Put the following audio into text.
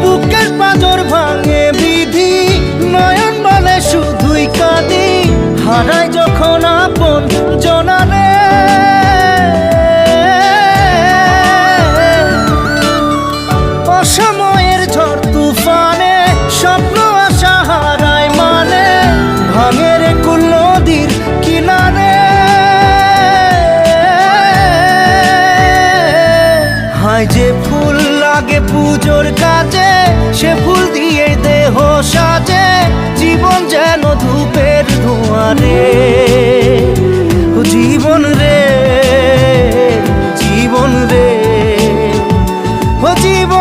বুকের পাঁজর ভাঙে বিধি, নয়ন বলে শুধুই কাঁদি, হারাই যখন আপন জনারে। অসময়ের ঝড় তুফানে স্বপ্ন আশা হারায় মানে, ভাঙে রে কুল নদীর কিনারে। হায় যে ফুল লাগে পুজোর কাজে, সে ফুল দিয়ে দেহ সাজে, জীবন যেন ধূপের ধোঁয়ারে। জীবন রে, জীবন রে, ও জীবন।